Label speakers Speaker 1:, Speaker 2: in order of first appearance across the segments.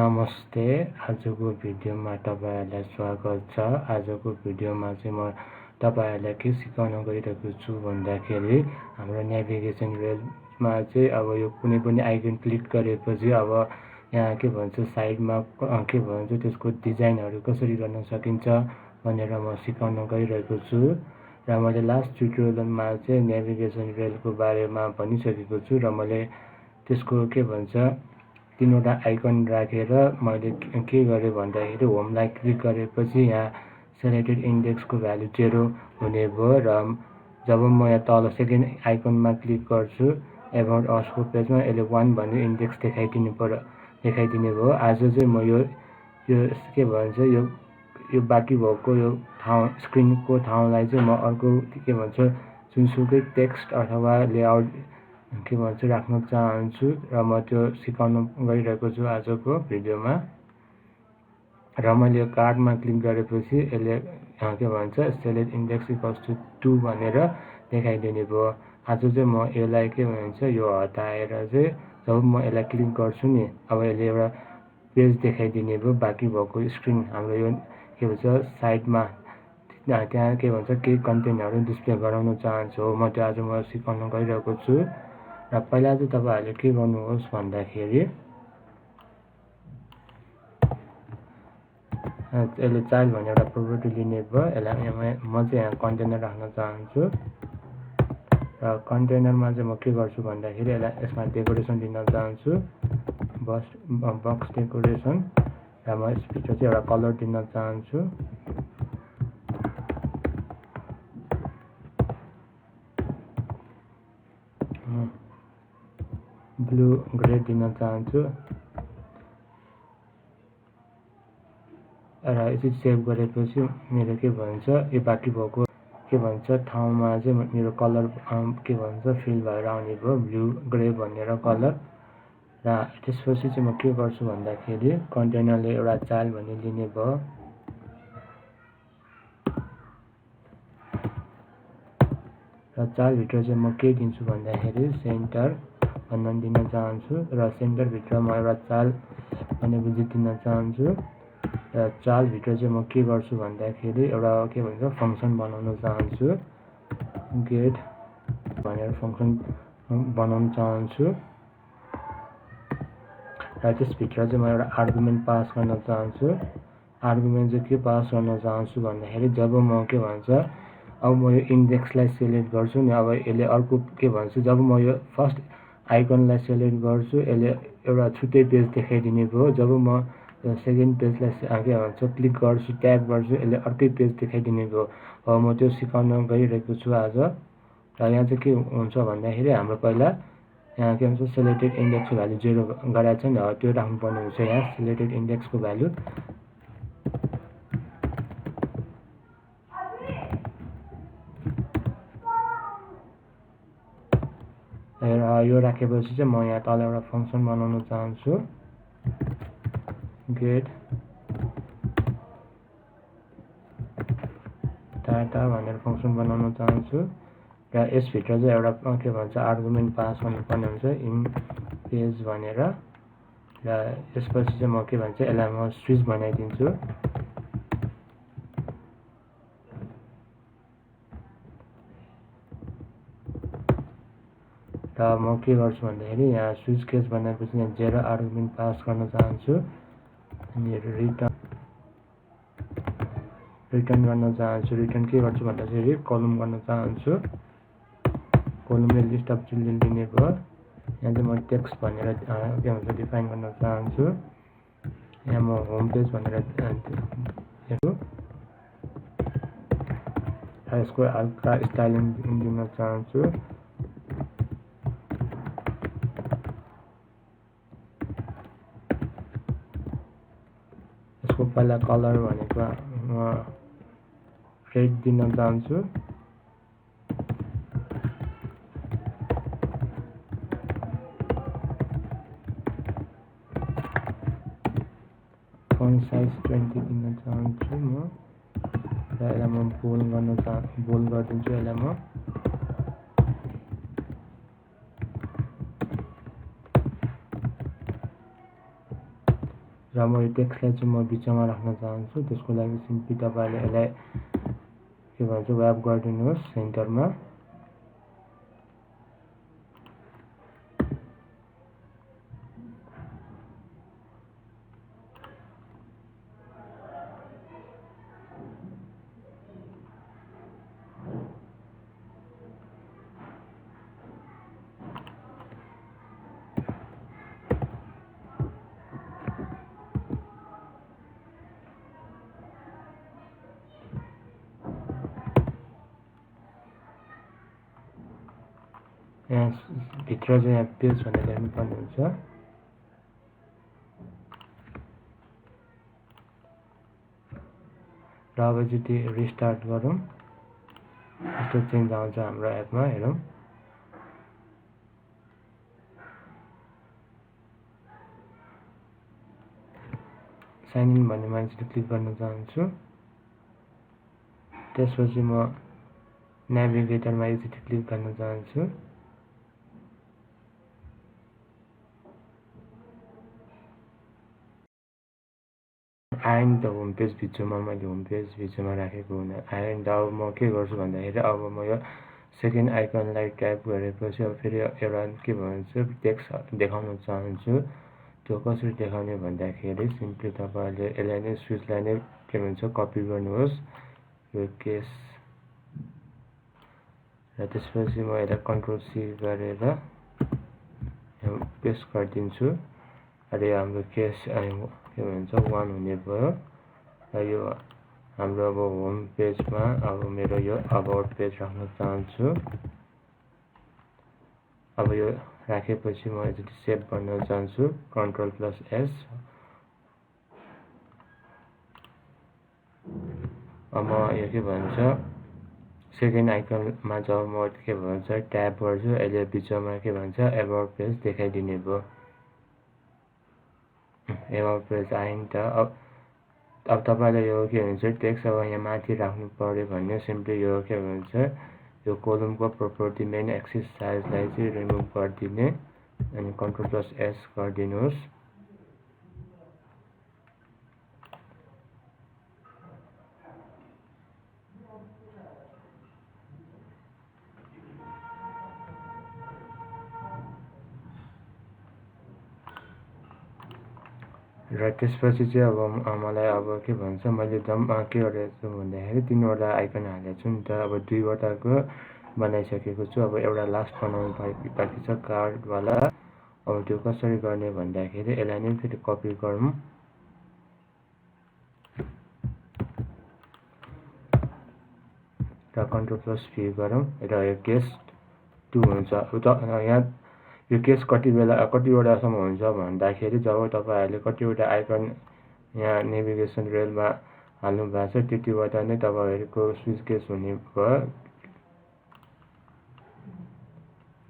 Speaker 1: नमस्ते। आजको भिडियोमा तपाईहरुलाई स्वागत छ। आजको भिडियोमा चाहिँ म तपाईहरुलाई के सिकाउन गइरहेको छु भन्दाखेरि हाम्रो नेभिगेसन रेलमा चाहिँ अब यो कुनै पनि आइकन क्लिक गरेपछि अब यहाँ के भन्छ साइडमा के भन्छ त्यसको डिजाइनहरु कसरी गर्न सकिन्छ भनेर म सिकाउन गइरहेको छु। र मैले लास्ट ट्युटोरियलमा चाहिँ नेभिगेसन रेलको बारेमा भनिसकेको छु र मैले त्यसको के भन्छ तीनवटा आइकन राखेर मैले के गरे भन्दाखेरि होमलाई क्लिक गरेपछि यहाँ सेलेक्टेड इन्डेक्सको भ्यालु 0 हुने भयो र जब म यहाँ तल सेकेन्ड आइकनमा क्लिक गर्छु एबाउट असको पेजमा यसले 1 भन्ने इन्डेक्स देखाइदिने भयो। आज चाहिँ म यो के भन्छ यो बाँकी भएको यो ठाउँ स्क्रिनको ठाउँलाई चाहिँ म अर्को के भन्छ जुनसुकै टेक्स्ट अथवा लेआउट के भन्छ राख्न चाहन्छु र म त्यो सिकाउन गइरहेको छु आजको भिडियोमा। र मैले यो कार्डमा क्लिक गरेपछि यसले के भन्छ सेलेक्ट इन्डेक्स इक्वल्स टु 2 भनेर देखाइदिने भयो। आज चाहिँ म यसलाई के भन्छ यो हटाएर चाहिँ जब म यसलाई क्लिक गर्छु नि अब यसले एउटा पेज देखाइदिने भयो बाँकी भएको स्क्रिन हाम्रो यो के भन्छ साइडमा त्यहाँ के भन्छ केही कन्टेन्टहरु डिस्प्ले गराउन चाहन्छु। म त्यो आज म सिकाउन गइरहेको छु। र पहिला चाहिँ तपाईहरुले के गर्नुहोस् भन्दाखेरि यसले चाइल्ड भन्ने एउटा प्रोपर्टी लिने भयो। यसलाई म चाहिँ यहाँ कन्टेनर राख्न चाहन्छु र कन्टेनरमा चाहिँ म के गर्छु भन्दाखेरि यसमा डेकोरेसन दिन चाहन्छु बक्स डेकोरेसन र म यसभित्र चाहिँ एउटा कलर दिन चाहन्छु ब्लू ग्रे दिन चाहन्छु र यसरी सेभ गरेपछि मेरो के भन्छ यो बाँकी भएको के भन्छ ठाउँमा चाहिँ मेरो कलर के भन्छ फिल भएर आउने भयो ब्लू ग्रे भनेर कलर। र त्यसपछि चाहिँ म के गर्छु भन्दाखेरि कन्टेनरले एउटा चाइल्ड भन्ने लिने भयो र चाइल्ड भित्र चाहिँ म के दिन्छु भन्दाखेरि सेन्टर भन्न दिन चाहन्छु र सेन्टर भित्र म एउटा चाइल्ड भन्ने विजिट दिन चाहन्छु र चाइल्ड भित्र चाहिँ म के गर्छु भन्दाखेरि एउटा के भन्छ फंक्सन बनाउन चाहन्छु गेट भनेर फंक्सन बनाउन चाहन्छु र त्यसभित्र चाहिँ म एउटा आर्गुमेन्ट पास गर्न चाहन्छु। आर्गुमेन्ट चाहिँ के पास गर्न चाहन्छु भन्दाखेरि जब म के भन्छ अब म यो इन्डेक्सलाई सिलेक्ट गर्छु नि अब यसले अर्को के भन्छ जब म यो फर्स्ट आइकनलाई सिलेक्ट गर्छु यसले एउटा छुट्टै पेज देखाइदिने भयो। जब म सेकेन्ड पेजलाई के भन्छ क्लिक गर्छु ट्याब गर्छु यसले अर्कै पेज देखाइदिने भयो। अब म त्यो सिकाउन गइरहेको छु आज। र यहाँ चाहिँ के हुन्छ भन्दाखेरि हाम्रो पहिला यहाँ के भन्छ सेलेक्टेड इन्डेक्सको भ्यालु 0 गराएको छ नि त्यो राख्नुपर्ने हुन्छ। यहाँ सेलेक्टेड इन्डेक्सको भ्यालु यो राखेपछि चाहिँ म यहाँ तल एउटा फंक्सन बनाउन चाहन्छु गेट डाटा भनेर फंक्सन बनाउन चाहन्छु र यसभित्र चाहिँ एउटा के भन्छ आर्गुमेन्ट पास गर्नुपर्ने हुन्छ इन पेज भनेर र यसपछि चाहिँ म के भन्छ यसलाई म स्विच बनाइदिन्छु र म के गर्छु भन्दाखेरि यहाँ स्विच केस बनाएपछि यहाँ 0 आर्गुमेन्ट पास गर्न चाहन्छु अनि रिटर्न गर्न चाहन्छु। रिटर्न के गर्छु भन्दाखेरि कलम गर्न चाहन्छु कलमले लिस्ट अफ चिल्ड्रेन दिने भयो। यहाँ चाहिँ म टेक्स्ट भनेर के भन्छ डिफाइन गर्न चाहन्छु। यहाँ म होम पेज भनेर हेर्छु र यसको हल्का स्टाइलिङ दिन चाहन्छु यसको पहिला कलर भनेको म रेड दिन चाहन्छु फन्ट साइज 20 दिन चाहन्छु म र यसलाई म बोल्ड गरिदिन्छु यसलाई म र म यो टेक्स्टलाई चाहिँ म बिचमा राख्न चाहन्छु। त्यसको लागि सिम्पली तपाईले यसलाई के भन्छ व्याप गरिदिनुहोस् सेन्टरमा। यहाँ भित्र चाहिँ यहाँ पेज भनेर लेख्नुपर्ने हुन्छ। र अब चाहिँ रिस्टार्ट गरौँ। यस्तो चेन्ज आउँछ हाम्रो एपमा, हेरौँ। साइन इन भन्ने मान्छे क्लिक गर्न चाहन्छु। त्यसपछि म नेभिगेटरमा एकचोटि क्लिक गर्न चाहन्छु। आएन त होम पेज भित्रमा, मैले होम पेज भित्रमा राखेको हुन आएन त। अब म के गर्छु भन्दाखेरि अब म यो सेकेन्ड आइकनलाई ट्याप गरेपछि अब फेरि एउटा के भन्छ टेक्स्ट देखाउन चाहन्छु। त्यो कसरी देखाउने भन्दाखेरि सिम्पली तपाईले यसलाई नै स्विचलाई नै के भन्छ कपी गर्नुहोस् यो केस, र त्यसपछि म यसलाई कन्ट्रोल सी गरेर पेस्ट गरिदिन्छु। र यो हाम्रो केस के भन्छ 1 हुने भयो। र यो हाम्रो अब होम पेजमा अब मेरो यो अबाउट पेज राख्न चाहन्छु। अब यो राखेपछि म यसरी सेभ गर्न चाहन्छु, कन्ट्रोल प्लस एस। अब म यो के भन्छ सेकेन्ड आइकनमा जब म के भन्छ ट्याप गर्छु, यसले बिचमा के भन्छ एबाउट पेज देखाइदिने भयो। एबाउट पेज आयो नि त। अब तपाईले यो के भन्छ टेक्स्ट अब यहाँ माथि राख्नु पर्यो भने सिम्पली यो के भन्छ यो कोलमको प्रोपर्टी मेन एक्सिस साइजलाई चाहिँ रिमुभ गरिदिने, अनि कन्ट्रोल प्लस एस गरिदिनुहोस्। र त्यसपछि चाहिँ अब मलाई अब के भन्छ मैले जम्मा के गरेको छु भन्दाखेरि 3 वटा आइकन हालेको छु नि त। अब 2 वटाको बनाइसकेको छु। अब एउटा लास्ट बनाउनु बाँकी छ कार्डवाला। अब त्यो कसरी गर्ने भन्दाखेरि यसलाई नै फेरि कपी गरौँ र कन्ट्रोल प्लस भी गरौँ र यो केस 2 हुन्छ। यहाँ यो केस कतिवटासम्म हुन्छ भन्दाखेरि जब तपाईहरुले कतिवटा आइकन यहाँ नेभिगेसन रेलमा हाल्नु भएको छ त्यतिवटा नै तपाईहरुको स्विच केस हुने भयो।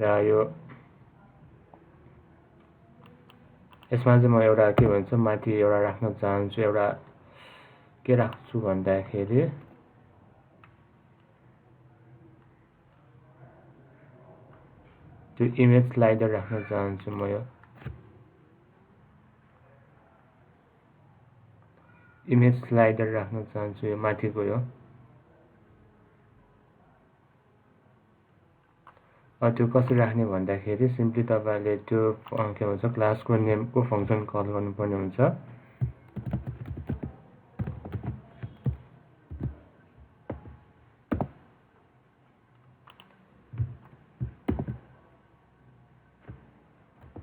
Speaker 1: र यो यसमा चाहिँ म एउटा के भन्छ माथि एउटा राख्न चाहन्छु। एउटा के राख्छु भन्दाखेरि त्यो इमेज स्लाइडर राख्न चाहन्छु म। यो इमेज स्लाइडर राख्न चाहन्छु, यो माथिको यो। त्यो कसरी राख्ने भन्दाखेरि सिम्पली तपाईले त्यो के भन्छ क्लासको नेमको फंक्सन कल गर्नुपर्ने हुन्छ।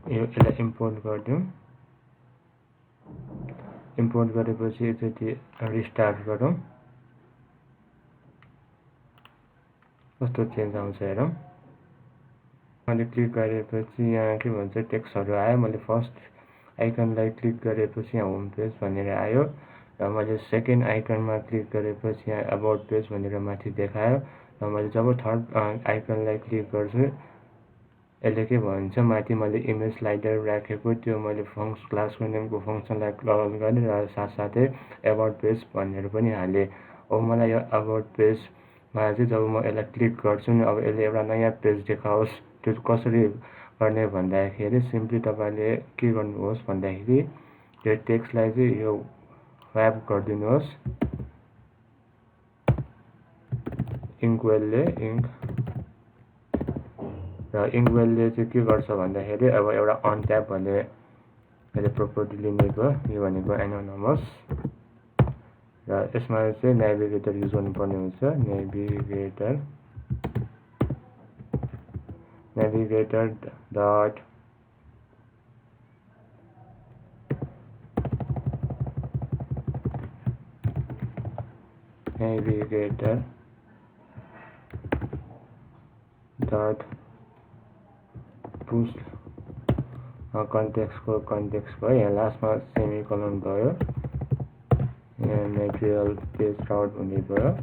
Speaker 1: यसलाई इम्पोर्ट गरिदिउँ। इम्पोर्ट गरेपछि एकचोटि रिस्टार्ट गरौँ। कस्तो चेन्ज आउँछ हेरौँ। मैले क्लिक गरेपछि यहाँ के भन्छ टेक्स्टहरु आयो। मैले फर्स्ट आइकनलाई क्लिक गरेपछि यहाँ होम पेज भनेर आयो, र मैले सेकेन्ड आइकनमा क्लिक गरेपछि यहाँ अबाउट पेज भनेर माथि देखायो। र मैले जब थर्ड आइकनलाई क्लिक गर्छु यसले के भन्छ माथि मैले इमेज स्लाइडर राखेको त्यो मैले क्लासको नेमको फंक्सनलाई कल गर्ने र साथसाथै अबाउट पेज भनेर पनि हाले। अब मलाई यो अबाउट पेजमा चाहिँ जब म यसलाई क्लिक गर्छु नि अब यसले एउटा नयाँ पेज देखाओस्। त्यो कसरी गर्ने भन्दाखेरि सिम्पली तपाईले के गर्नुहोस् भन्दाखेरि यो टेक्स्टलाई चाहिँ यो ऱ्याप गरिदिनुहोस् इङ्कवेलले र इङ्कवेलले चाहिँ के गर्छ भन्दाखेरि अब एउटा अनट्याप भन्ने यसले प्रोपर्टी लिने भयो यो भनेको एनोनिमस र यसमा चाहिँ नेभिगेटर युज गर्नुपर्ने हुन्छ नेभिगेटर डट पुश कन्टेक्स्ट भयो यहाँ लास्टमा सेमिकोलन भयो यहाँ मेटेरियल पेज राउट हुने भयो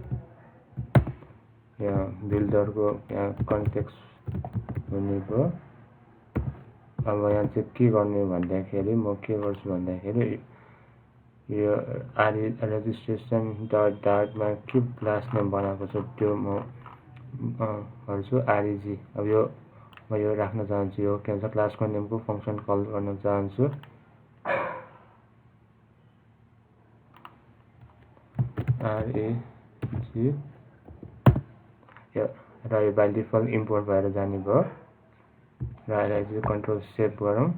Speaker 1: यहाँ बिल्डरको यहाँ कन्टेक्स्ट हुने भयो अब यहाँ चाहिँ के गर्ने भन्दाखेरि म के गर्छु भन्दाखेरि यो रेजिस्ट्रेसन डटमा के क्लास नेम बनाएको छ त्यो म गर्छु आरइजी अब यो म यो राख्न चाहन्छु यो के भन्छ क्लासको नेमको फङ्सन कल गर्न चाहन्छु आरएजी र यो बाइ डिफल्ट इम्पोर्ट भएर जाने भयो र यसलाई चाहिँ कन्ट्रोल सेभ गरौँ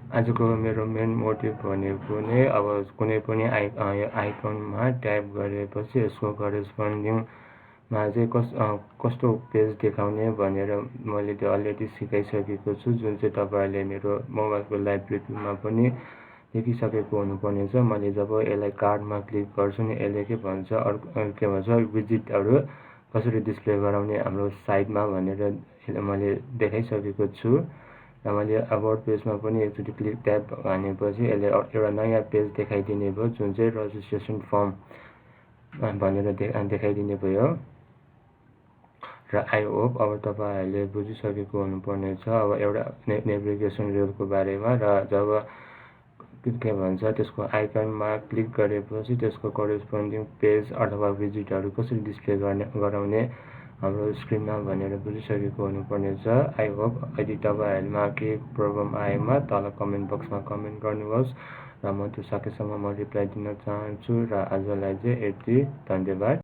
Speaker 1: आजको मेरो मेन मोटिभ भनेको नै अब कुनै पनि आइकनमा ट्याप गरेपछि यसको करेस्पोन्डिङमा चाहिँ कस्तो पेज देखाउने भनेर मैले त्यो अलरेडी सिकाइसकेको छु जुन चाहिँ तपाईहरुले मेरो मोबाइलको लाइभ रिभ्यूमा पनि देखिसकेको हुनुपर्ने छ मैले जब यसलाई कार्डमा क्लिक गर्छु नि यसले के भन्छ के भन्छ विजिटहरु कसरी डिस्प्ले गराउने हाम्रो साइटमा भनेर मैले देखाइसकेको छु र मैले अबाउट पेजमा पनि एकचोटि क्लिक ट्याप हानेपछि यसले एउटा नयाँ पेज देखाइदिने भयो जुन चाहिँ रजिस्ट्रेसन फर्म भनेर देखाइदिने भयो र आई होप अब तपाईहरुले बुझिसकेको हुनुपर्ने छ अब एउटा नेभिगेसन रुलको बारेमा र जब के भन्छ त्यसको आइकनमा क्लिक गरेपछि त्यसको करेस्पोन्डिङ पेज अथवा विजिटहरु कसरी डिस्प्ले गराउने हाम्रो स्क्रिनमा भनेर बुझिसकेको हुनुपर्ने छ आई होप यदि तपाईहरुमा के प्रब्लम आएमा तल कमेन्ट बक्समा कमेन्ट गर्नुहोस् र म त्यो सकेसम्म म रिप्लाई दिन चाहन्छु र आजलाई चाहिँ यति धन्यवाद।